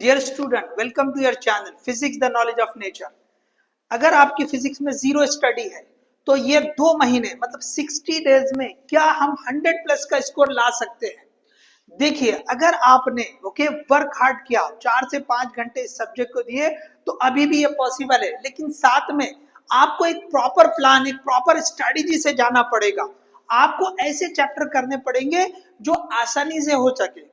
Dear student, welcome to your channel physics the knowledge of nature. अगर आपकी physics में zero study है तो ये 2 महीने मतलब 60 डेज में क्या हम 100 प्लस का स्कोर ला सकते हैं। देखिए, अगर आपने वर्क हार्ड किया, 4 से 5 घंटे इस सब्जेक्ट को दिए तो अभी भी ये पॉसिबल है, लेकिन साथ में आपको एक प्रॉपर प्लान, एक प्रॉपर स्ट्रेटेजी से जाना पड़ेगा। आपको ऐसे चैप्टर करने पड़ेंगे जो आसानी से हो सके।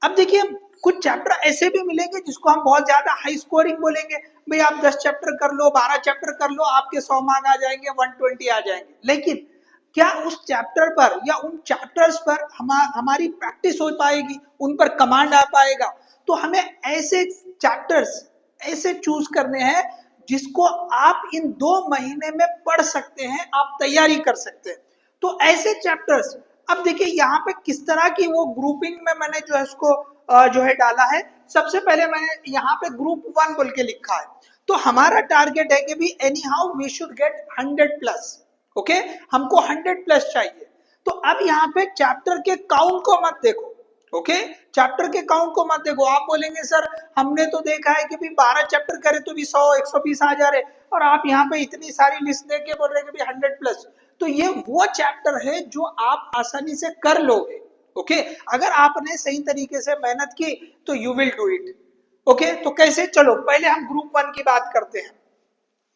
अब देखिए, कुछ चैप्टर ऐसे भी मिलेंगे जिसको हम बहुत ज्यादा हाई स्कोरिंग बोलेंगे, भाई आप 10 चैप्टर कर लो, 12 चैप्टर कर लो, आपके 100 मार्क आ जाएंगे, 120 आ जाएंगे। लेकिन क्या उस चैप्टर पर या उन चैप्टर्स पर हमारी प्रैक्टिस हो पाएगी, उन पर कमांड आ पाएगा? तो हमें ऐसे चैप्टर्स ऐसे चूज करने हैं जिसको आप इन 2 महीने में पढ़ सकते हैं, आप तैयारी कर सकते हैं। तो ऐसे चैप्टर्स, अब देखिए यहाँ पे किस तरह की वो ग्रुपिंग में मैंने जो है उसको जो है डाला है। सबसे पहले मैंने यहाँ पे ग्रुप 1 बोल के लिखा है। तो हमारा टारगेट है कि भी any how we should get 100 plus. Okay, हमको 100 प्लस चाहिए। तो अब यहाँ पे चैप्टर के काउंट को मत देखो। ओके, चैप्टर के काउंट को मत देखो। आप बोलेंगे सर हमने तो देखा है कि भी 12 चैप्टर करे तो भी 100 120 आ जा रहे, और आप यहाँ पे इतनी सारी लिस्ट दे के बोल रहे कि 100 प्लस। तो ये वो चैप्टर है जो आप आसानी से कर लोगे। ओके, अगर आपने सही तरीके से मेहनत की तो you will do it. Okay, तो कैसे, चलो पहले हम ग्रुप 1 की बात करते हैं।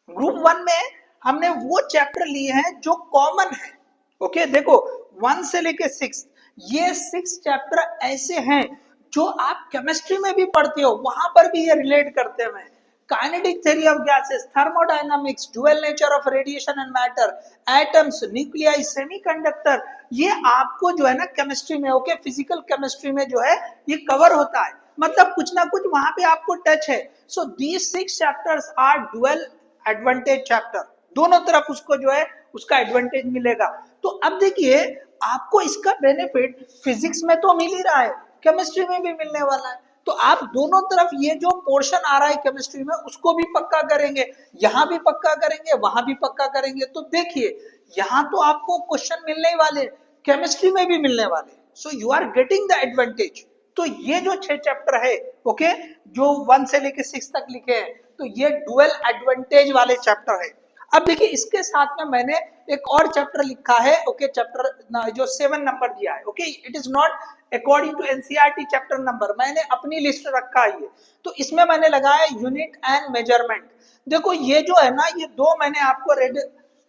ग्रुप 1 में हमने वो चैप्टर लिए हैं जो कॉमन है। ओके, देखो 1 से लेके 6, ये 6 चैप्टर ऐसे हैं जो आप केमिस्ट्री में भी पढ़ते हो, वहां पर भी ये रिलेट करते हैं। Kinetic theory of gases, thermodynamics, dual nature of radiation and matter, atoms, nuclei, semiconductor, ये आपको जो है ना केमिस्ट्री में, ओके, फिजिकल केमिस्ट्री में जो है ये कवर होता है। मतलब कुछ ना कुछ वहां पे आपको टच है। So these 6 chapters are dual advantage chapter, दोनों तरफ उसको जो है उसका एडवांटेज मिलेगा। तो अब देखिए, आपको इसका बेनिफिट फिजिक्स में तो मिल ही रहा है, केमिस्ट्री में भी मिलने वाला है। तो आप दोनों तरफ ये जो पोर्शन आ रहा है केमिस्ट्री में उसको भी पक्का करेंगे, यहां भी पक्का करेंगे, वहां भी पक्का करेंगे। तो देखिए, यहां तो आपको क्वेश्चन मिलने वाले, केमिस्ट्री में भी मिलने वाले। So you are getting the advantage. तो ये जो 6 चैप्टर है, ओके, जो 1 से लेके 6 तक लिखे हैं, तो ये डुअल एडवांटेज वाले चैप्टर है। अब देखिए, इसके साथ में मैंने एक और चैप्टर लिखा है। ओके, चैप्टर जो 7 नंबर दिया है, okay, it is not according to NCERT chapter number, मैंने अपनी लिस्ट रखा है ये। तो इसमें मैंने लगाया यूनिट एंड मेजरमेंट। देखो ये जो है ना, ये 2 मैंने आपको रेड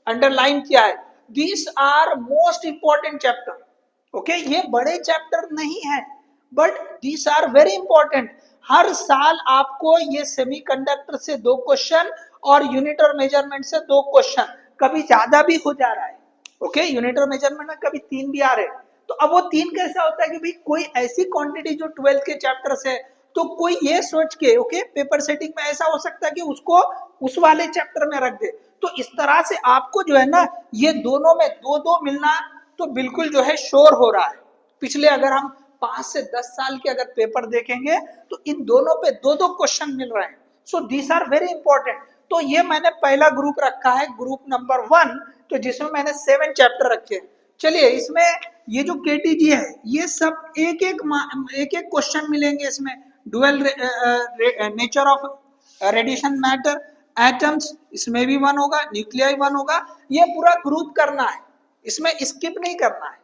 अंडरलाइन किया है। These are most important chapter. Okay, ये बड़े चैप्टर नहीं है, but these are very important. हर साल आपको ये सेमीकंडक्टर से 2 क्वेश्चन और यूनिट और मेजरमेंट से 2 क्वेश्चन, कभी ज्यादा भी हो जा रहा है। ओके, यूनिट और मेजरमेंट में कभी 3 भी आ रहे। तो अब वो 3 कैसा होता है कि भाई कोई ऐसी क्वांटिटी जो 12th के चैप्टर से, तो कोई ये सोच के, ओके, पेपर सेटिंग में ऐसा हो सकता है कि उसको उस वाले चैप्टर में रख दे। तो इस तरह से आपको जो है ना, ये दोनों में 2-2 मिलना तो बिल्कुल जो है श्योर हो रहा है। पिछले अगर हम 5 से 10 साल के अगर पेपर देखेंगे तो इन दोनों पे 2-2 क्वेश्चन मिल रहे हैं। So these are very important. तो ये मैंने पहला ग्रुप रखा है, ग्रुप नंबर 1, तो जिसमें मैंने 7 चैप्टर रखे हैं। चलिए, इसमें ये जो केटीजी है, ये सब एक एक क्वेश्चन मिलेंगे इसमें। Dual nature of radiation matter, atoms, इसमें भी 1 होगा, न्यूक्लियाई 1 होगा। ये पूरा ग्रुप करना है, इसमें स्किप नहीं करना है।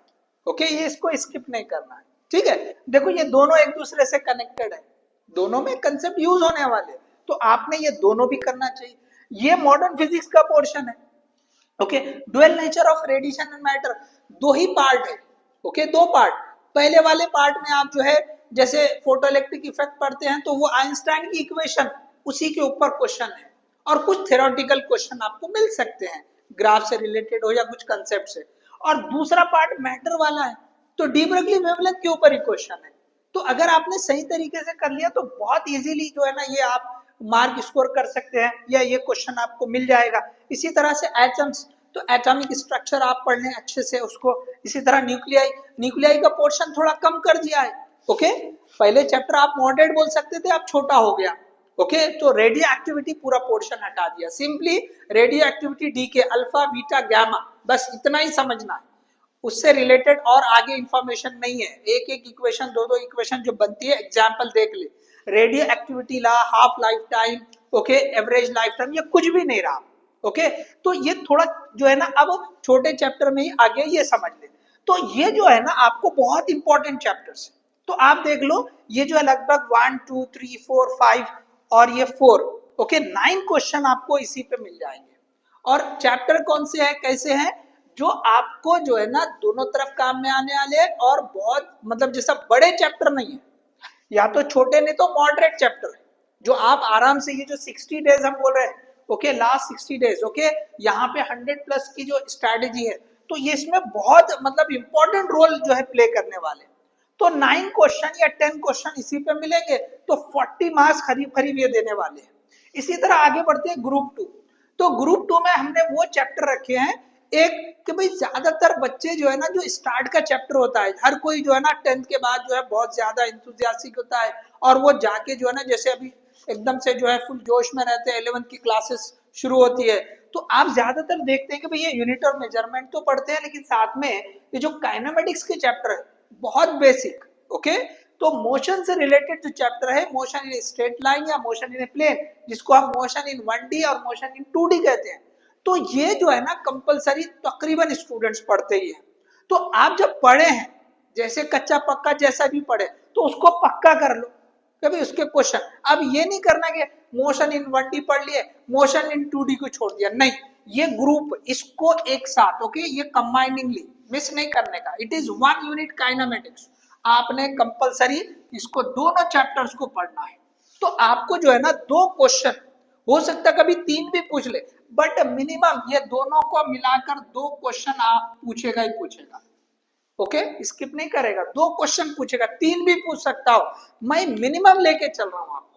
ओके, ये इसको स्किप नहीं करना है। ठीक है, देखो ये दोनों एक दूसरे से कनेक्टेड है, दोनों में कंसेप्ट यूज होने वाले, तो आपने ये दोनों भी करना चाहिए। ये मॉडर्न फिजिक्स का पोर्शन है। Okay, dual nature of radiation and matter, 2 ही पार्ट है। Okay, 2 part. पहले वाले पार्ट में आप जो है जैसे फोटो इलेक्ट्रिक इफेक्ट पढ़ते हैं, तो वो आइंस्टाइन की इक्वेशन, उसी के ऊपर क्वेश्चन है, और कुछ थ्योरेटिकल क्वेश्चन आपको मिल सकते हैं, ग्राफ से रिलेटेड हो या कुछ कंसेप्ट से। और दूसरा पार्ट मैटर वाला है, तो डी ब्रोगली वेवलेंथ के ऊपर ही क्वेश्चन है। तो अगर आपने सही तरीके से कर लिया तो बहुत इजीली जो है ना, ये आप मार्क स्कोर कर सकते हैं, या ये क्वेश्चन आपको मिल जाएगा। इसी तरह से एटम्स, तो एटॉमिक स्ट्रक्चर आप पढ़ लें अच्छे से उसको। इसी तरह न्यूक्लियाई, न्यूक्लियाई का पोर्शन थोड़ा कम कर दिया है। ओके, पहले चैप्टर आप मॉडरेट बोल सकते थे, अब छोटा हो गया। ओके, तो रेडियो एक्टिविटी पूरा पोर्शन हटा दिया, सिंपली रेडियो एक्टिविटी डी के अल्फा बीटा गामा, बस इतना ही समझना है। उससे रिलेटेड और आगे इंफॉर्मेशन नहीं है। एक एक इक्वेशन, 2-2 इक्वेशन जो बनती है, एग्जाम्पल देख ले। Radioactivity law, half life time, okay, average life time, ये कुछ भी नहीं रहा। ओके, तो ये थोड़ा जो है ना अब छोटे चैप्टर में ही आगे ये समझ ले। तो ये जो है ना आपको बहुत इंपॉर्टेंट चैप्टर्स है। तो आप देख लो ये जो है लगभग 1 2 3 4 5 और ये 4, ओके, 9 क्वेश्चन आपको इसी पे मिल जाएंगे। और चैप्टर कौन से हैं, कैसे हैं, जो आपको जो है ना दोनों तरफ काम में आने वाले हैं, और बहुत मतलब जैसा बड़े चैप्टर नहीं है, या तो छोटे नहीं तो मॉडरेट चैप्टर है, जो आप आराम से ये जो 60 डेज हम बोल रहे हैं, ओके, लास्ट 60 डेज, ओके, यहाँ पे 100 प्लस की जो स्ट्रैटेजी है, तो ये इसमें बहुत मतलब इंपॉर्टेंट रोल जो है प्ले करने वाले। तो 9 क्वेश्चन या 10 क्वेश्चन इसी पे मिलेंगे, तो 40 मार्क्स करीब करीब ये देने वाले हैं। इसी तरह आगे बढ़ते हैं ग्रुप 2। तो ग्रुप 2 में हमने वो चैप्टर रखे हैं एक, कि भाई ज्यादातर बच्चे जो है ना, जो स्टार्ट का चैप्टर होता है, हर कोई जो है ना 10th के बाद जो है बहुत ज्यादा इंथुजियास्टिक होता है, और वो जाके जो है ना जैसे अभी एकदम से जो है फुल जोश में रहते हैं, 11th की क्लासेस शुरू होती है, तो आप ज्यादातर देखते हैं कि भाई ये यूनिट और मेजरमेंट तो पढ़ते हैं, लेकिन साथ में ये जो काइनेमेटिक्स के चैप्टर है बहुत बेसिक, ओके, तो मोशन से रिलेटेड जो चैप्टर है, मोशन इन स्ट्रेट लाइन या मोशन इन प्लेन, जिसको हम मोशन इन 1D और मोशन इन 2D कहते हैं, तो ये जो है ना कंपलसरी तकरीबन स्टूडेंट्स पढ़ते ही है। तो आप जब पढ़े हैं, जैसे कच्चा पक्का जैसा भी पढ़े, तो उसको पक्का कर लो कभी उसके क्वेश्चन। अब ये नहीं करना कि मोशन इन 1D पढ़ लिए, मोशन इन 2D को छोड़ दिया, नहीं, ये ग्रुप इसको एक साथ, ओके, ये कंबाइनिंगली मिस नहीं करने का। इट इज 1 यूनिट काइनेमेटिक्स, आपने कंपलसरी इसको दोनों चैप्टर्स को पढ़ना है। तो आपको जो है ना 2 क्वेश्चन, हो सकता है कभी 3 भी पूछ ले, बट मिनिमम ये दोनों को मिलाकर 2 क्वेश्चन आप पूछेगा ही पूछेगा, ओके, स्किप नहीं करेगा, 2 क्वेश्चन पूछेगा, 3 भी पूछ सकता हो, मैं मिनिमम लेके चल रहा हूं, आपको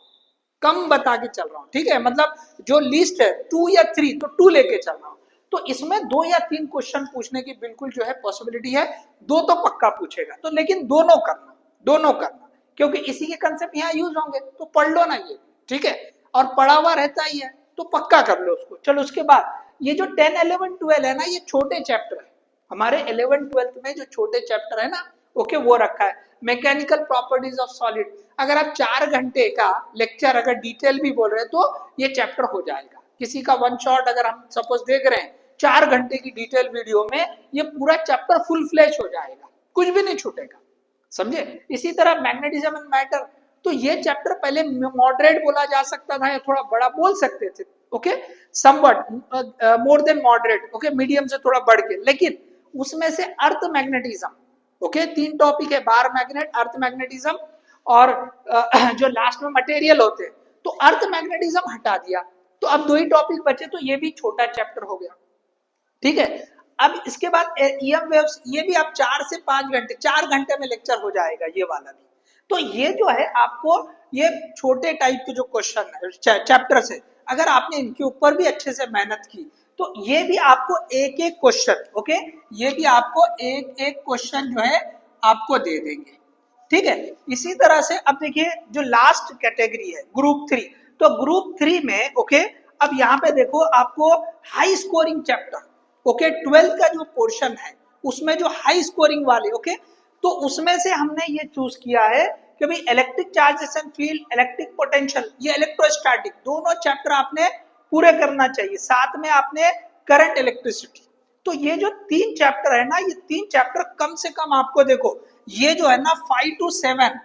कम बता के चल रहा हूं, ठीक है, मतलब जो लिस्ट है 2 या 3, तो 2 लेके चल रहा हूं। तो इसमें 2 या 3 क्वेश्चन पूछने की बिल्कुल जो है पॉसिबिलिटी है, 2 तो पक्का पूछेगा, तो लेकिन दोनों करना, क्योंकि इसी के कंसेप्ट यहाँ यूज होंगे, तो पढ़ लो ना ये, ठीक है, और पढ़ा हुआ रहता ही है, तो पक्का कर लो उसको। चलो उसके बाद ये जो 10 11 12 है ना, ये छोटे चैप्टर है, हमारे 11 12th में जो छोटे चैप्टर है ना, ओके, वो रखा है। मैकेनिकल प्रॉपर्टीज ऑफ सॉलिड, अगर आप 4 घंटे का लेक्चर अगर डिटेल भी बोल रहे हैं, तो ये चैप्टर हो जाएगा। किसी का 1 शॉट अगर हम सपोज देख रहे हैं 4 घंटे की डिटेल वीडियो में, ये पूरा चैप्टर फुल फ्लैश हो जाएगा, कुछ भी नहीं छूटेगा, समझे। इसी तरह मैग्नेटिज्म एंड मैटर, तो ये चैप्टर पहले मॉडरेट बोला जा सकता था, या थोड़ा बड़ा बोल सकते थे, okay, somewhat more than moderate, okay, medium से थोड़ा बढ़ के, लेकिन उसमें से अर्थ मैग्नेटिज्म, ओके, 3 टॉपिक है, बार मैग्नेट, अर्थ मैग्नेटिज्म, और जो लास्ट में मटेरियल होते हैं, तो अर्थ मैग्नेटिज्म हटा दिया, तो अब 2 ही टॉपिक बचे, तो ये भी छोटा चैप्टर हो गया, ठीक है। अब इसके बाद ईएम वेव्स, ये भी आप 4 से 5 घंटे, 4 घंटे में लेक्चर हो जाएगा ये वाला भी। तो ये जो है आपको ये छोटे टाइप के जो क्वेश्चन है, चैप्टर्स है, अगर आपने इनके ऊपर भी अच्छे से मेहनत की, तो ये भी आपको एक एक क्वेश्चन, ओके, ये भी आपको एक एक क्वेश्चन जो है आपको दे देंगे, ठीक है। इसी तरह से अब देखिए जो लास्ट कैटेगरी है ग्रुप 3, तो ग्रुप 3 में, ओके, अब यहाँ पे देखो आपको हाई स्कोरिंग चैप्टर, ओके, 12 का जो पोर्शन है उसमें जो हाई स्कोरिंग वाले, ओके, तो उसमें से हमने ये चूज किया है कि भाई electric charges and field, electric potential, ये इलेक्ट्रोस्टैटिक, दोनों चैप्टर आपने पूरे करना चाहिए, साथ में आपने करंट इलेक्ट्रिसिटी। तो ये जो 3 चैप्टर है ना, ये 3 चैप्टर कम से कम आपको देखो, ये जो है ना 5 to 7,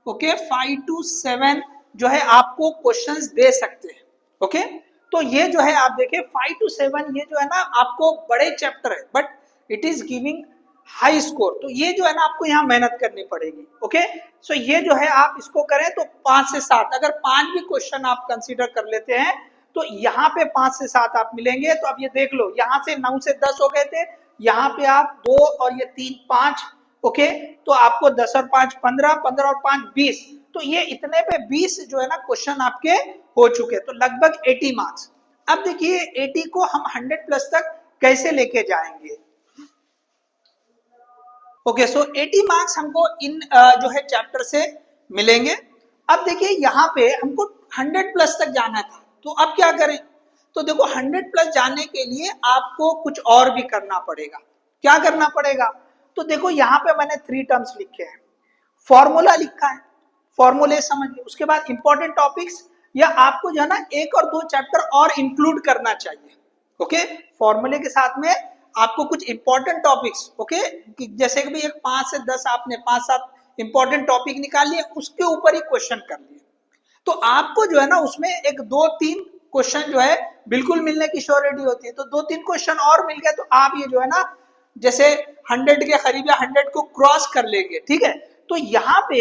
ओके, 5 to 7 जो है आपको क्वेश्चंस दे सकते हैं, ओके। तो ये जो है आप देखिए 5 to 7, ये जो है ना आपको बड़े चैप्टर है, but it is giving high score, तो ये जो है ना आपको यहाँ मेहनत करनी पड़ेगी, ओके। सो ये जो है आप इसको करें तो 5 से 7, अगर 5 भी क्वेश्चन आप कंसीडर कर लेते हैं, तो यहाँ पे 5 से 7 आप मिलेंगे। तो अब ये देख लो, यहाँ से 9 से 10 हो गए थे, यहाँ पे आप 2 और ये 3 5, ओके, तो आपको 10 और 5 15, 15 और 5 20, तो ये इतने पे 20 जो है ना क्वेश्चन आपके हो चुके, तो लगभग 80 मार्क्स। अब देखिए 80 को हम 100 प्लस तक कैसे लेके जाएंगे, ओके। सो 80 मार्क्स हमको इन जो है चैप्टर से मिलेंगे। अब देखिए यहाँ पे हमको 100 प्लस तक जाना था, तो अब क्या करें, तो देखो 100 प्लस जाने के लिए आपको कुछ और भी करना पड़ेगा। क्या करना पड़ेगा, तो देखो यहाँ पे मैंने 3 टर्म्स लिखे हैं, फॉर्मूला लिखा है, फॉर्मूले समझ लिए, उसके बाद इंपॉर्टेंट टॉपिक्स, या आपको जो है ना एक और दो चैप्टर और इंक्लूड करना चाहिए। ओके, फॉर्मूले के साथ में आपको कुछ इंपॉर्टेंट टॉपिक्स, ओके, जैसे कि भाई एक 5 से 10 आपने 5-7 इंपॉर्टेंट टॉपिक निकाल लिए, उसके ऊपर ही क्वेश्चन कर लिए, तो आपको जो है ना उसमें एक 2-3 क्वेश्चन जो है बिल्कुल मिलने की श्योरिटी होती है। तो 2-3 क्वेश्चन और मिल गए तो आप ये जो है ना जैसे 100 के करीब या 100 को क्रॉस कर लेंगे, ठीक है। तो यहाँ पे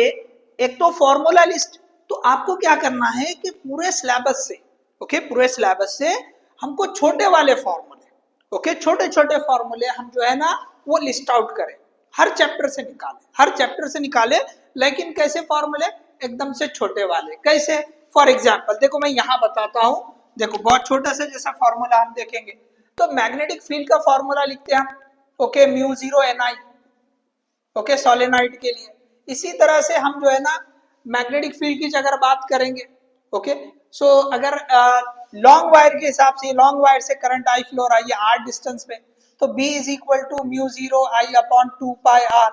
एक तो फॉर्मूला लिस्ट, तो आपको क्या करना है कि पूरे सिलेबस से, ओके, पूरे सिलेबस से हमको छोटे वाले फॉर्मूले, ओके, छोटे छोटे फॉर्मूले हम जो है ना वो लिस्ट आउट करें, हर चैप्टर से निकाले, हर चैप्टर से निकाले, लेकिन कैसे फॉर्मूले, एकदम से छोटे वाले। कैसे, फॉर एग्जाम्पल देखो मैं यहाँ बताता हूँ, देखो बहुत छोटा सा जैसा फॉर्मूला हम देखेंगे, तो मैग्नेटिक फील्ड का फॉर्मूला लिखते हैं हम, okay, mu 0 ni, okay, solenoid के लिए। इसी तरह से हम जो है ना मैग्नेटिक फील्ड की अगर बात करेंगे, ओके, सो अगर लॉन्ग वायर के हिसाब से, लॉन्ग वायर से करंट आई फ्लो रहा है r डिस्टेंस पे, तो B is equal to mu 0 I upon 2 pi r।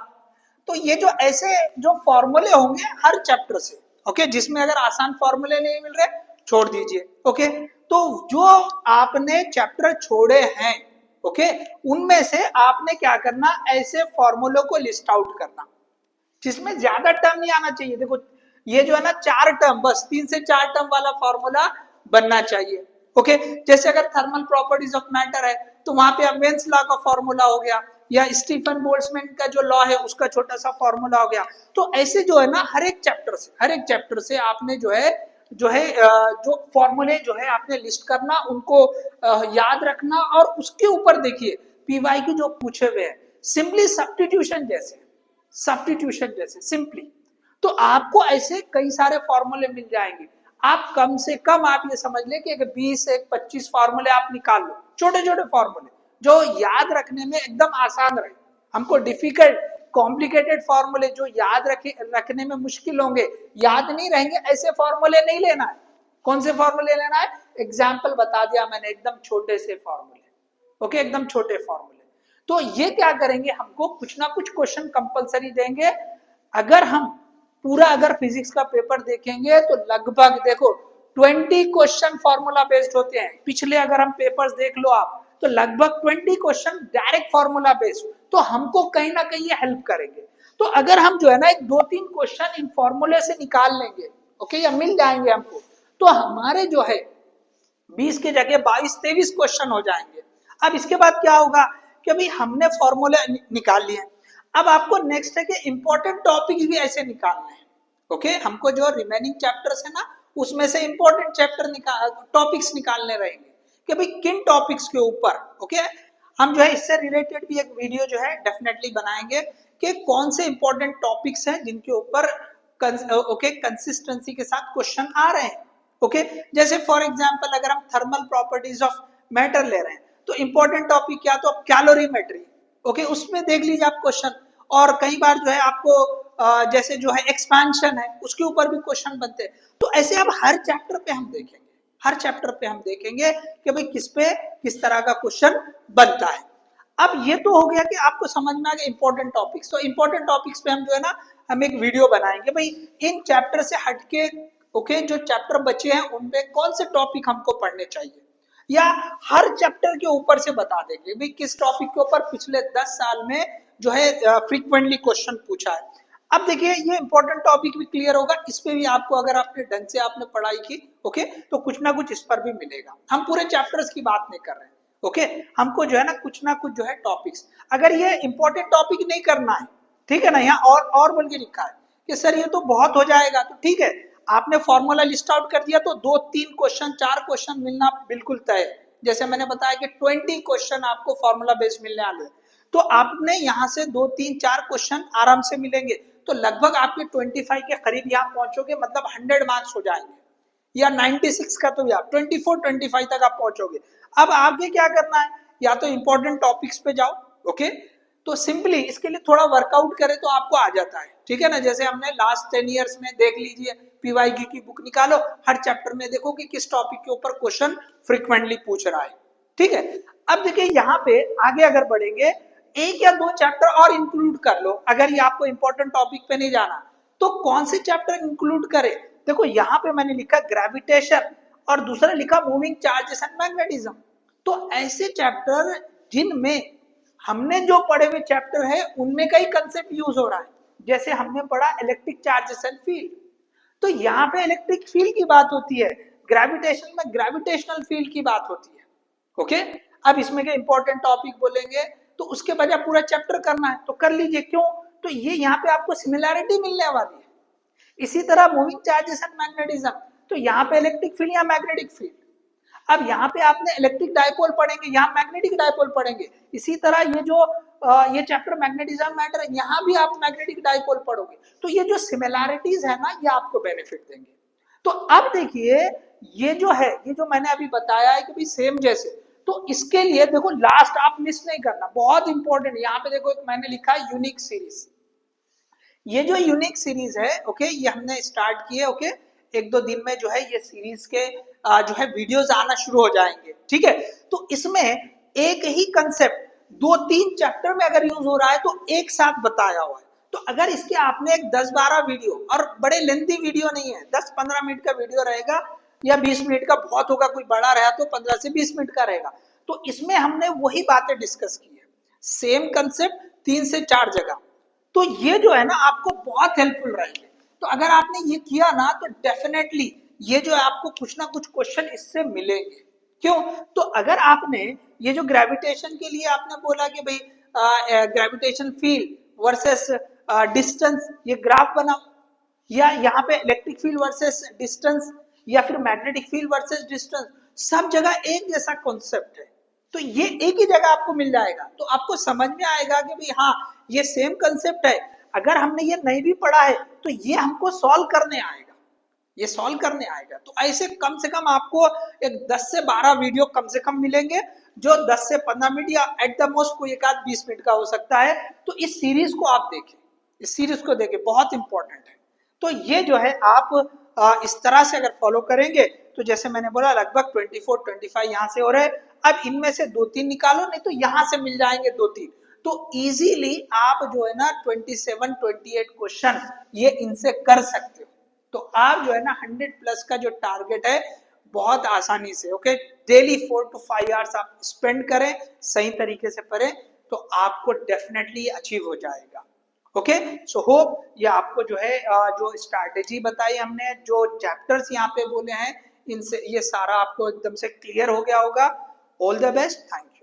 तो ये जो ऐसे जो फॉर्मूले होंगे हर चैप्टर से, ओके, जिसमें अगर आसान फॉर्मूले नहीं मिल रहे छोड़ दीजिए, ओके। तो जो आपने चैप्टर छोड़े हैं, ओके, उनमें से आपने क्या करना, ऐसे फॉर्मूलों को लिस्ट आउट करना जिसमें ज्यादा टर्म नहीं आना चाहिए। देखो ये जो है ना 4 टर्म, बस 3 से 4 टर्म वाला फॉर्मूला बनना चाहिए, ओके। जैसे अगर थर्मल प्रॉपर्टीज ऑफ मैटर है तो वहां पे अवेंस लॉ का फॉर्मूला हो गया, या स्टीफन बोल्ट्जमैन का जो लॉ है उसका छोटा सा फॉर्मूला हो गया। तो ऐसे जो है ना हर एक चैप्टर से आपने जो है जो फॉर्मूले जो है आपने लिस्ट करना, उनको याद रखना, और उसके ऊपर देखिए पीवाई की जो पूछे हुए हैं सिंपली सब्स्टिट्यूशन जैसे सिंपली, तो आपको ऐसे कई सारे फॉर्मूले मिल जाएंगे। आप कम से कम आप ये समझ ले कि 20 से 25 फॉर्मूले आप निकाल लो, छोटे छोटे फॉर्मूले जो याद रखने में एकदम आसान रहे। हमको डिफिकल्ट कॉम्प्लिकेटेड फॉर्मूले जो याद रखने में मुश्किल होंगे, याद नहीं रहेंगे, ऐसे फॉर्मूले नहीं लेना है। कौन से फॉर्मूले लेना है, एग्जाम्पल बता दिया मैंने, एकदम छोटे से फॉर्मूले, ओके, एकदम छोटे फॉर्मूले। तो ये क्या करेंगे, हमको कुछ ना कुछ क्वेश्चन कंपलसरी देंगे। अगर हम पूरा अगर फिजिक्स का पेपर देखेंगे तो लगभग देखो 20 क्वेश्चन फॉर्मूला बेस्ड होते हैं। पिछले अगर हम पेपर्स देख लो आप, तो लगभग 20 क्वेश्चन डायरेक्ट फॉर्मूला बेस्ड, तो हमको कहीं ना कहीं ये हेल्प करेंगे। तो अगर हम जो है ना एक 2-3 क्वेश्चन इन फॉर्मूले से निकाल लेंगे, ओके, या मिल जाएंगे हमको, तो हमारे जो है 20 की जगह 22-23 क्वेश्चन हो जाएंगे। अब इसके बाद क्या होगा कि अभी हमने फॉर्मूले निकाल लिए, अब आपको नेक्स्ट है कि इंपॉर्टेंट टॉपिक्स भी ऐसे निकालने हैं, ओके। हमको जो रिमेनिंग चैप्टर्स है ना उसमें से इंपॉर्टेंट टॉपिक्स निकालने रहेंगे कि भाई किन टॉपिक्स के ऊपर, ओके, हम जो है इससे रिलेटेड भी एक वीडियो जो है डेफिनेटली बनाएंगे कि कौन से इंपॉर्टेंट टॉपिक्स हैं जिनके ऊपर ओके कंसिस्टेंसी के साथ क्वेश्चन आ रहे हैं, ओके। जैसे फॉर एग्जांपल अगर हम थर्मल प्रॉपर्टीज ऑफ मैटर ले रहे हैं तो इंपॉर्टेंट टॉपिक क्या, तो कैलोरीमेट्री, ओके, उसमें देख लीजिए आप क्वेश्चन। और कई बार जो है आपको जैसे जो है एक्सपेंशन है उसके ऊपर भी क्वेश्चन बनते हैं। तो ऐसे अब हर चैप्टर पे हम देखेंगे, हर चैप्टर पे हम देखेंगे कि भाई किस पे किस तरह का क्वेश्चन बनता है। अब ये तो हो गया कि आपको समझ में आ गया इंपॉर्टेंट टॉपिक्स। तो इंपॉर्टेंट टॉपिक्स पे हम जो है ना हम एक वीडियो बनाएंगे भाई इन चैप्टर से हटके, ओके, जो चैप्टर बचे हैं उनपे कौन से टॉपिक हमको पढ़ने चाहिए, या हर चैप्टर के ऊपर से बता देंगे भाई किस टॉपिक के ऊपर पिछले 10 साल में जो है फ्रीक्वेंटली क्वेश्चन पूछा है। अब देखिए ये इंपॉर्टेंट टॉपिक भी क्लियर होगा, इस पे भी आपको अगर आपने ढंग से आपने पढ़ाई की, ओके, तो कुछ ना कुछ इस पर भी मिलेगा। हम पूरे चैप्टर्स की बात नहीं कर रहे हैं, ओके, हमको जो है ना कुछ जो है टॉपिक्स, अगर ये इंपॉर्टेंट टॉपिक नहीं करना है, ठीक है ना, यहाँ और बोल के लिखा है कि सर ये तो बहुत हो जाएगा, तो ठीक है, आपने फॉर्मूला लिस्ट आउट कर दिया तो 2-3 क्वेश्चन 4 क्वेश्चन मिलना बिल्कुल तय है। जैसे मैंने बताया कि 20 क्वेश्चन आपको फॉर्मूला बेस्ड मिलने वाले, तो आपने यहाँ से 2-3-4 क्वेश्चन आराम से मिलेंगे, तो लगभग आपके 25 के करीब यहाँ पहुंचोगे, मतलब 100 मार्क्स हो जाएंगे, या 96 का तो या 24-25 तक आप पहुंचोगे। अब आगे क्या करना है, या तो इंपॉर्टेंट टॉपिक्स पे जाओ, ओके, तो सिंपली इसके लिए थोड़ा वर्कआउट करें तो आपको आ जाता है, ठीक है ना। जैसे हमने लास्ट 10 ईयर्स में देख लीजिए, पीवाईक्यू की बुक निकालो, हर चैप्टर में देखो कि किस टॉपिक के ऊपर क्वेश्चन फ्रीक्वेंटली पूछ रहा है, ठीक है। अब देखिए यहाँ पे आगे अगर बढ़ेंगे, 1 या 2 चैप्टर और इंक्लूड कर लो, अगर ये आपको इंपॉर्टेंट टॉपिक पे नहीं जाना तो कौन से चैप्टर इंक्लूड करें? देखो यहाँ पे मैंने लिखा ग्रेविटेशन और दूसरा लिखा मूविंग चार्जेस एंड मैग्नेटिज्म। तो ऐसे चैप्टर जिनमें हमने जो पढ़े हुए चैप्टर है उनमें का ही कंसेप्ट यूज हो रहा है। जैसे हमने पढ़ा इलेक्ट्रिक चार्जेस एंड फील्ड, तो यहाँ पे इलेक्ट्रिक फील्ड की बात होती है, ग्रेविटेशन में ग्रेविटेशनल फील्ड की बात होती है। ओके, अब इसमें के इंपॉर्टेंट टॉपिक बोलेंगे तो उसके बजाय पूरा चैप्टर करना है तो कर लीजिए, क्यों? तो ये यहाँ पे आपको सिमिलैरिटी मिलने वाली है। इसी तरह मूविंग चार्जेस एंड मैग्नेटिज्म, तो यहाँ पे इलेक्ट्रिक फील्ड या मैग्नेटिक फील्ड। अब यहाँ पे आपने इलेक्ट्रिक डायपोल पढ़ेंगे, यहाँ मैग्नेटिक डायपोल पढ़ेंगे। इसी तरह ये जो ये चैप्टर मैग्नेटिज्म मैटर है, यहाँ भी आप मैग्नेटिक डायपोल पढ़ोगे। तो ये जो सिमिलैरिटीज है ना, ये आपको बेनिफिट देंगे। तो अब देखिए ये जो है, ये जो मैंने अभी बताया है कि भाई सेम जैसे, तो इसके लिए देखो लास्ट आप मिस नहीं करना, बहुत इंपॉर्टेंट। यहाँ पे देखो मैंने लिखा है यूनिक सीरीज। ये जो यूनिक सीरीज है, ओके, ये हमने स्टार्ट की है। ओके, एक दो दिन में जो है ये सीरीज के जो है वीडियोस आना शुरू हो जाएंगे, ठीक है। तो इसमें एक ही कंसेप्ट दो तीन चैप्टर में अगर यूज हो रहा है तो एक साथ बताया हुआ है। तो अगर इसके आपने एक 10-12 वीडियो, और बड़े लेंथी वीडियो नहीं है, 10-15 मिनट का वीडियो रहेगा या 20 मिनट का बहुत होगा, कोई बड़ा रहा तो 15 से 20 मिनट का रहेगा। तो इसमें हमने वही बातें डिस्कस की है, सेम कंसेप्ट 3 से 4 जगह। तो ये जो है ना आपको बहुत हेल्पफुल रहेंगे। तो अगर आपने ये किया ना तो डेफिनेटली ये जो है आपको कुछ ना कुछ क्वेश्चन इससे मिलेंगे। क्यों? तो अगर आपने ये जो ग्रेविटेशन के लिए आपने बोला कि भाई ग्रेविटेशन फील्ड वर्सेस डिस्टेंस, ये ग्राफ बनाओ, या यहाँ पे इलेक्ट्रिक फील्ड वर्सेस डिस्टेंस, या फिर मैग्नेटिक फील्ड वर्सेस डिस्टेंस, सब जगह एक जैसा कॉन्सेप्ट है। तो ये एक ही जगह आपको मिल जाएगा, तो आपको समझ में आएगा कि भाई हाँ ये सेम कंसेप्ट है। अगर हमने ये नहीं भी पढ़ा है तो ये हमको सॉल्व करने आएगा, ये सॉल्व करने आएगा। तो ऐसे कम से कम आपको एक 10 से 12 वीडियो कम से कम मिलेंगे, जो 10 से 15 मिनट या एट द मोस्ट कोई एक आध 20 मिनट का हो सकता है। तो इस सीरीज को आप देखें, इस सीरीज को देखें, बहुत इंपॉर्टेंट है। तो ये जो है आप इस तरह से अगर फॉलो करेंगे तो जैसे मैंने बोला लगभग 24-25 यहाँ से हो रहे। अब इनमें से 2-3 निकालो, नहीं तो यहाँ से मिल जाएंगे 2-3। तो इजीली आप जो है ना 27-28 क्वेश्चन ये इनसे कर सकते हो। तो आप जो है ना 100 प्लस का जो टारगेट है बहुत आसानी से, ओके, डेली 4 to 5 आवर्स आप स्पेंड करें, सही तरीके से पढ़ें, तो आपको डेफिनेटली अचीव हो जाएगा। ओके, सो होप ये आपको जो है जो स्ट्रैटेजी बताई हमने, जो चैप्टर्स यहाँ पे बोले हैं, इनसे ये सारा आपको एकदम से क्लियर हो गया होगा। All the best, thank you.